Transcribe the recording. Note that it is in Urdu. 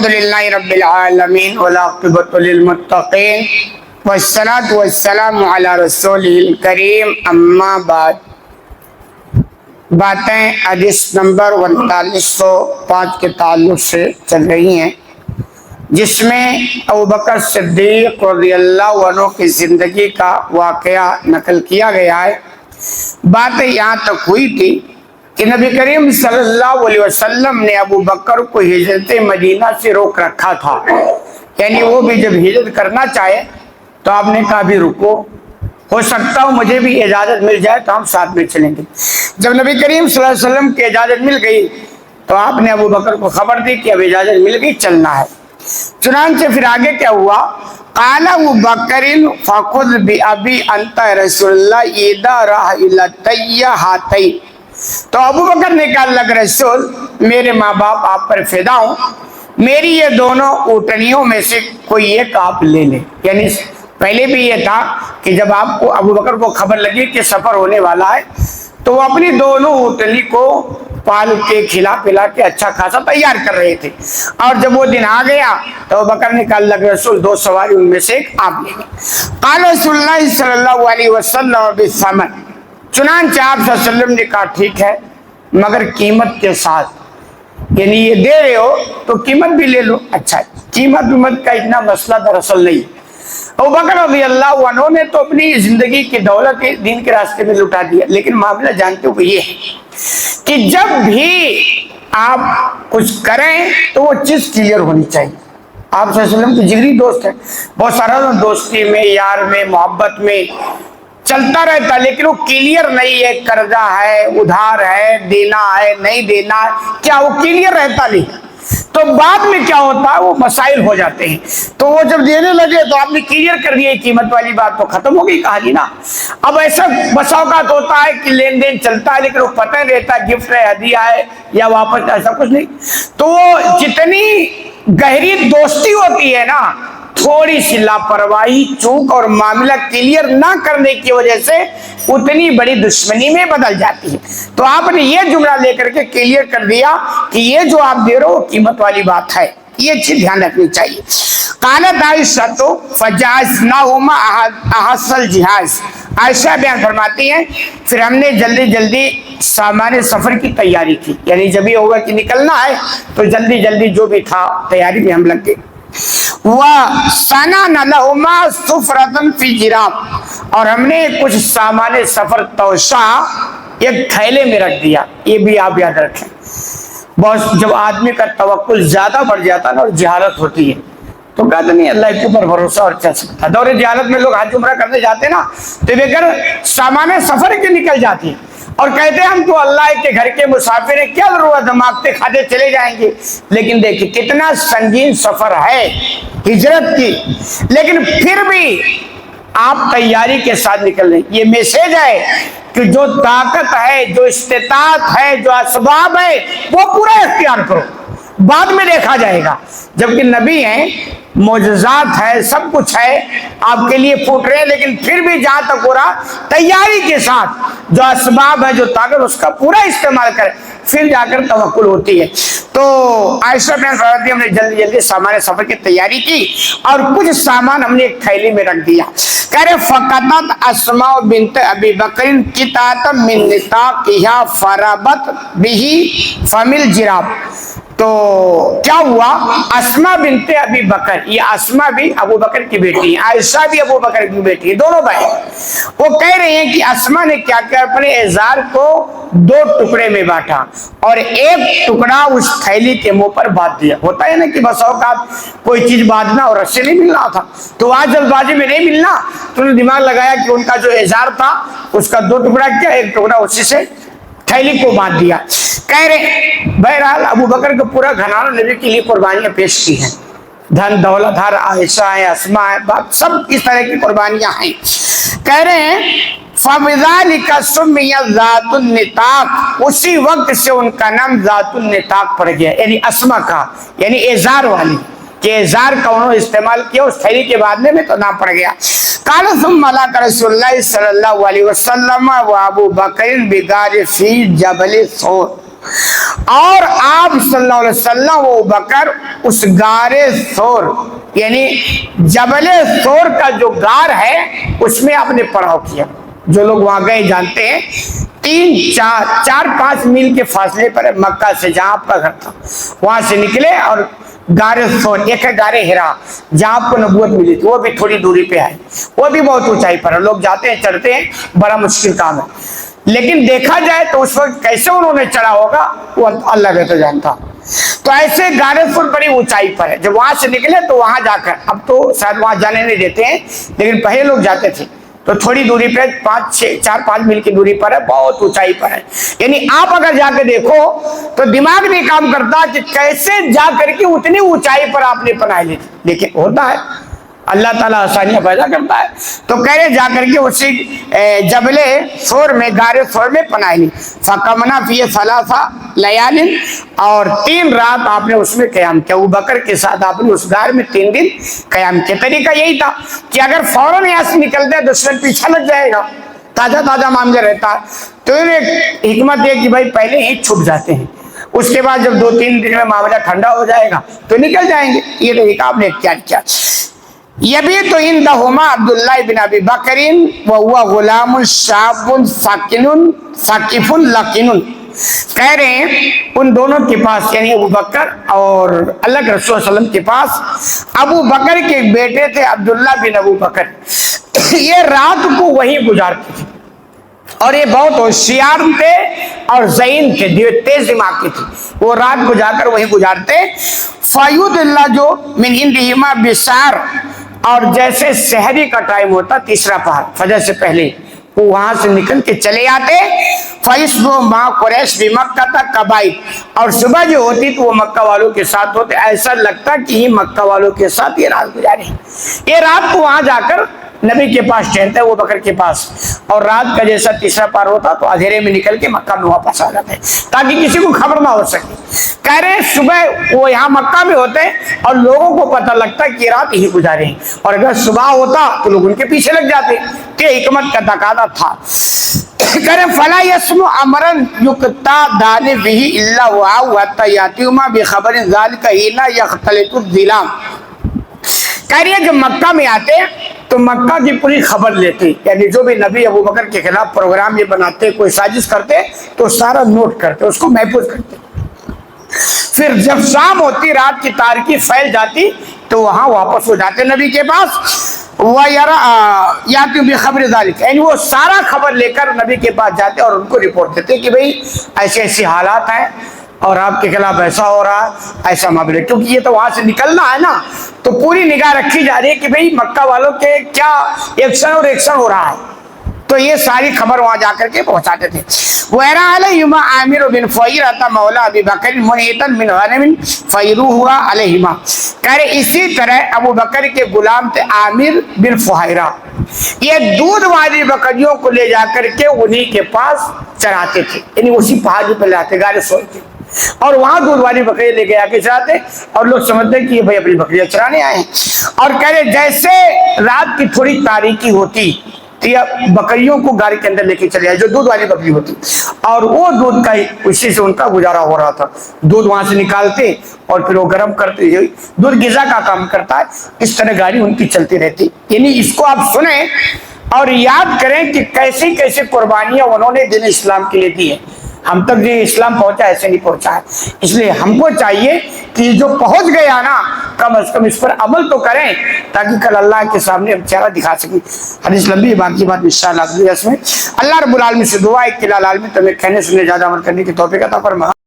الحمدللہ رب العالمین والعاقبۃ للمتقین والصلاۃ والسلام علی رسولہ الکریم اما بعد۔ باتیں حدیث نمبر 4905 کے تعلق سے چل رہی ہیں، جس میں ابوبکر صدیق رضی اللہ عنہ کی زندگی کا واقعہ نقل کیا گیا ہے۔ باتیں یہاں تک ہوئی تھی کہ نبی کریم صلی اللہ علیہ وسلم نے ابو بکر کو ہجرت مدینہ سے روک رکھا تھا، یعنی وہ بھی جب ہجرت کرنا چاہے تو آپ نے کہا بھی رکو، ہو سکتا ہو مجھے بھی اجازت مل جائے تو ہم ساتھ میں چلیں گے۔ جب نبی کریم صلی اللہ علیہ وسلم کی اجازت مل گئی تو آپ نے ابو بکر کو خبر دی کہ اب اجازت مل گئی، چلنا ہے۔ چنانچہ پھر آگے کیا ہوا؟ قال ابو بکر فخذ بأبی انت رسول اللہ اذا راحلتی ہاتین۔ تو ابو بکر نے کہا اللہ کے رسول، میرے ماں باپ آپ پر فدا ہوں، میری یہ دونوں اونٹنیوں میں سے کوئی ایک آپ لے لیں۔ یعنی پہلے بھی یہ تھا کہ جب آپ کو ابو بکر کو خبر لگی کہ سفر ہونے والا ہے تو وہ اپنی دونوں اونٹنی کو پال کے کھلا پلا کے اچھا خاصا تیار کر رہے تھے، اور جب وہ دن آ گیا تو ابو بکر نے کہا اللہ کے رسول دو سواری ان میں سے ایک آپ لے لیں۔ قال رسول اللہ صلی اللہ علیہ وسلم بالثمن، چنانچہ آپ صلی اللہ علیہ وسلم نے کہا ٹھیک ہے مگر قیمت کے ساتھ، یعنی یہ دے رہے ہو تو قیمت بھی لے لو۔ اچھا، قیمت کا اتنا مسئلہ دراصل نہیں۔ ابوبکر رضی اللہ عنہ نے تو اپنی زندگی کی دولت دین کے راستے میں لٹا دیا، لیکن معاملہ جانتے ہو یہ ہے کہ جب بھی آپ کچھ کریں تو وہ چیز کلیئر ہونی چاہیے۔ آپ صلی اللہ علیہ وسلم کے جگری دوست ہیں، بہت سارا دوستی میں، یار میں، محبت میں چلتا رہتا، لیکن وہ کلیئر نہیں ہے، قرضہ ہے، ادھار ہے، دینا ہے، نہیں دینا ہے، کیا وہ کلیئر رہتا نہیں؟ تو بعد میں کیا ہوتا ہے، وہ مسائل ہو جاتے ہیں۔ تو وہ جب دینے لگے تو آپ نے کلیئر کر دیا قیمت والی بات تو ختم ہو گئی کہانی نا۔ اب ایسا بسا اوقات ہوتا ہے کہ لین دین چلتا ہے لیکن وہ پتہ نہیں رہتا گفٹ ہے، ہدیہ ہے یا واپس، ایسا کچھ نہیں۔ تو وہ جتنی گہری دوستی ہوتی ہے نا، تھوڑی سی لاپرواہی، چوک اور معاملہ کلیئر نہ کرنے کی وجہ سے اتنی بڑی دشمنی میں بدل جاتی ہے۔ تو آپ نے یہ جملہ لے کر کے کلیئر کر دیا کہ یہ جو آپ دے رہے ہو قیمت والی بات ہے، یہ چیز دھیان رکھنی چاہیے۔ قالت عائشہ فجازناہما احس الجہاز، عائشہ بیان فرماتی ہیں پھر ہم نے جلدی جلدی سامان سفر کی تیاری کی، یعنی جب یہ ہوگا کہ نکلنا ہے تو جلدی جلدی جو بھی تھا تیاری میں ہم لگ گئے۔ وَصَنَعْنَ لَهُمَا سُفْرَةً فِي جِرَابٍ، اور ہم نے کچھ سامان سفر توشہ ایک تھیلے میں رکھ دیا۔ یہ بھی آپ یاد رکھیں، بہت جب آدمی کا توکل زیادہ بڑھ جاتا ہے نا اور جہالت ہوتی ہے تو کہتے نہیں اللہ کے اوپر بھروسہ اور چل سکتا۔ دور جہالت میں لوگ حج عمرہ کرنے جاتے نا تو بغیر سامان سفر کے نکل جاتی ہیں اور کہتے ہیں ہم تو اللہ کے گھر کے مسافر ہیں، کیا ضرورت ہے، مانگتے کھاتے چلے جائیں گے۔ لیکن دیکھیں کتنا سنگین سفر ہے ہجرت کی، لیکن پھر بھی آپ تیاری کے ساتھ نکل رہے ہیں۔ یہ میسج ہے کہ جو طاقت ہے، جو استطاعت ہے، جو اسباب ہے وہ پورا اختیار کرو، بعد میں دیکھا جائے گا۔ جبکہ نبی ہیں، معجزات ہے، سب کچھ ہے آپ کے لیے پھوٹ رہے ہیں، لیکن پھر بھی جہاں تک ہو رہا تیاری کے ساتھ جو اسباب ہے، جو طاقت، اس کا پورا استعمال کریں، پھر جا کر توکل ہوتی ہے۔ تو عائشہ بن فرماتی ہم نے جلدی جلدی سامان سفر کی تیاری کی اور کچھ سامان ہم نے ایک تھیلی میں رکھ دیا۔ کہہ رہے فقطت اسماء بنت ابی بکر قطعۃ من نطاقها فربت به فم الجراب۔ تو کیا ہوا، اسماء بنت ابی بکر، یہ اسماء بھی ابو بکر کی بیٹی ہیں، عائشہ بھی ابو بکر کی بیٹی ہے، دونوں بہن۔ وہ کہہ رہے ہیں کہ اسماء نے کیا کیا، اپنے ازار کو دو ٹکڑے میں بانٹا اور ایک ٹکڑا اس تھیلی کے منہ پر باندھ دیا۔ ہوتا ہے نا کہ بس اوقات کوئی چیز باندھنا اور رسی نہیں مل رہا تھا تو آج جلد بازی میں نہیں ملنا تو انہوں نے دماغ لگایا کہ ان کا جو ازار تھا اس کا دو ٹکڑا کیا، ایک ٹکڑا اسی سے تھیلی کو باندھ دیا۔ کہہ رہے بہرحال ابو بکر کا پورا گھرانہ نبی کے لیے قربانیاں پیش کی ہیں، دھن دولت، ہر عائشہ ہے، اسماء ہے، سب اس طرح کی قربانیاں ہیں۔ کہہ رہے ہیں فَبِذَلِكَ سُمِّيَ ذَاتُ النِّطَاقِ، اسی وقت سے ان کا نام ذات النطاق پڑ گیا، یعنی اسماء کا، یعنی ازار والی، کہ ازار کا انہوں نے استعمال کیا اس تھیلی کے باندھنے میں تو نام پڑ گیا۔ قال ثم ملك رسول اللہ صلی اللہ علیہ وسلم و ابو بکر بغار فی جبل ثور، اور آپ صلی اللہ علیہ وسلم و بکر اس غار ثور یعنی جبل ثور کا جو غار ہے اس میں آپ نے پڑاؤ کیا. جو لوگ وہاں گئے جانتے ہیں 3-4-5 میل کے فاصلے پر مکہ سے جہاں آپ کا گھر تھا, وہاں سے نکلے اور غار ثور, ایک ہے غار حرا جہاں آپ کو نبوت ملی تھی, وہ بھی تھوڑی دوری پہ ہے, وہ بھی بہت اونچائی پر ہے, لوگ جاتے ہیں چڑھتے ہیں, بڑا مشکل کام ہے. لیکن دیکھا جائے تو اس وقت کیسے انہوں نے چڑھا ہوگا وہ اللہ بہتر جانتا. تو ایسے غار ثور بڑی اونچائی پر ہے. جب وہاں سے نکلے تو وہاں جا کر, اب تو شاید وہاں جانے نہیں دیتے ہیں لیکن پہلے لوگ جاتے تھے, تو تھوڑی دوری پہ 4-5 میل کی دوری پر ہے, بہت اونچائی پر ہے. یعنی آپ اگر جا کے دیکھو تو دماغ نہیں کام کرتا کہ کیسے جا کر کے اتنی اونچائی پر آپ نے پناہ لی تھی, لیکن ہوتا ہے, اللہ تعالیٰ آسانیاں پیدا کرتا ہے. تو کہہ رہے جا کر کے اسی جبل ثور میں, غار ثور میں پناہ لی. فقمنا فی 3 لیال, اور 3 رات آپ نے اس میں قیام کیا. ابو بکر کے ساتھ آپ نے اس غار میں 3 دن قیام کیا. طریقہ یہی تھا کہ اگر فوراً یہاں سے نکلتے ہیں دشمن پیچھا لگ جائے گا, تازہ معاملہ رہتا ہے. تو ایک حکمت یہ کہ بھائی پہلے ہی چھپ جاتے ہیں, اس کے بعد جب 2-3 دن میں معاملہ ٹھنڈا ہو جائے گا تو نکل جائیں گے. یہ طریقہ آپ نے اختیار کیا. یبیت عندہما عبداللہ بن ابی بکر وہو غلام شاب ثقیف لقن. کہہ رہے ہیں ان دونوں کے پاس یعنی ابو بکر اور اللہ کے رسول صلی اللہ علیہ وسلم کے پاس ابو بکر کے ایک بیٹے تھے عبداللہ بن ابو بکر, یہ رات کو وہی گزارتے تھے اور یہ بہت ہوشیار تھے اور ذہین تھے, تیز دماغ کے تھے. وہ رات کو جا کر وہی گزارتے. فیود اللہ جو من عندہما بسار, اور جیسے سحری کا ٹائم ہوتا تیسرا پہر فجر سے پہلے وہ وہاں سے نکل کے چلے آتے. فیصبح ماں قریش بھی مکہ تک قبائل, اور صبح جو ہوتی تو وہ مکہ والوں کے ساتھ ہوتے. ایسا لگتا کہ یہ مکہ والوں کے ساتھ یہ رات گزاری. یہ رات کو وہاں جا کر نبی کے پاس ٹھہرتے وہ بکر کے پاس, اور رات کا جیسا تیسرا پار ہوتا تو اندھیرے میں نکل کے مکہ میں واپس آ جاتے تاکہ کسی کو خبر نہ ہو سکے. کہہ رہے صبح وہ یہاں مکہ میں ہوتے اور لوگوں کو پتہ لگتا کہ یہ رات یہی گزارے ہیں, اور اگر صبح ہوتا تو لوگ ان کے پیچھے لگ جاتے. کہ حکمت کا تقاضا تھا. کہہ رہے فلا یسمع امرا یقطع دان به الا وعوا حتى یاتیما بخبر ذلك حين یختلط الظلام. کہہ رہی ہے جب مکہ میں آتے تو مکہ کی پوری خبر لیتے, یعنی جو بھی نبی ابو بکر کے خلاف پروگرام یہ بناتے, کوئی سازش کرتے تو سارا نوٹ کرتے, اس کو محفوظ کرتے. پھر جب شام ہوتی, رات کی تاریکی پھیل جاتی تو وہاں واپس ہو جاتے نبی کے پاس. خبر ذالک, یعنی وہ سارا خبر لے کر نبی کے پاس جاتے اور ان کو رپورٹ دیتے کہ بھئی ایسے ایسے حالات ہیں اور آپ کے خلاف ایسا ہو رہا ہے, ایسا معاملہ. کیونکہ یہ تو وہاں سے نکلنا ہے نا, تو پوری نگاہ رکھی جا رہی ہے کہ بھئی مکہ والوں کے کیا ایکشن اور ایکشن ہو رہا ہے. تو یہ ساری خبر وہاں جا کر کے پہنچاتے تھے. وَإِرَا عَلَيْهِمَا عَامِرُ بِنْ فُوَيْرَةَ مَوْلَى أَبِي بَكْرٍ مُنْحِتًا مِنْ غَنَمٍ فَيْرُوهُهَا عَلَيْهِمَا. کہہ رہے اسی طرح ابو بکر کے غلام تھے عامر بن فہیرہ, یہ دودھ والی بکریوں کو لے جا کر کے انہی کے پاس چراتے تھے, یعنی اسی پہاڑی پہ لاتے غار ثور کے, اور وہاں دودھ والی بکری لے کے آ کے چراتے, اور لوگ سمجھتے کہ یہ بھائی اپنی بکریاں چرانے آئے ہیں. اور کہہ رہے جیسے رات کی تھوڑی تاریکی ہوتی تو یہ بکریوں کو گاڑی کے اندر لے کے چلے آئے, جو دودھ والی بکری ہوتی, اور وہ دودھ کا اسی سے ان کا گزارا ہو رہا تھا. دودھ وہاں سے نکالتے اور پھر وہ گرم کرتے, دودھ غذا کا کام کرتا ہے. اس طرح گاڑی ان کی چلتی رہتی. یعنی اس کو آپ سنیں اور یاد کریں کہ کیسی کیسی قربانیاں انہوں نے دین اسلام کے لیے دی ہیں. ہم تک جو اسلام پہنچا ایسے نہیں پہنچا ہے. اس لیے ہم کو چاہیے کہ جو پہنچ گیا نا کم از کم اس پر عمل تو کریں تاکہ کل اللہ کے سامنے ہم چہرہ دکھا سکیں. حدیث لمبی ہے, باقی بات انشاءاللہ اگلی درس میں. اللہ رب العالمین سے دعا ہے کہ العالمین تمہیں کہنے سننے زیادہ عمل کرنے کی توفیق عطا فرمائے.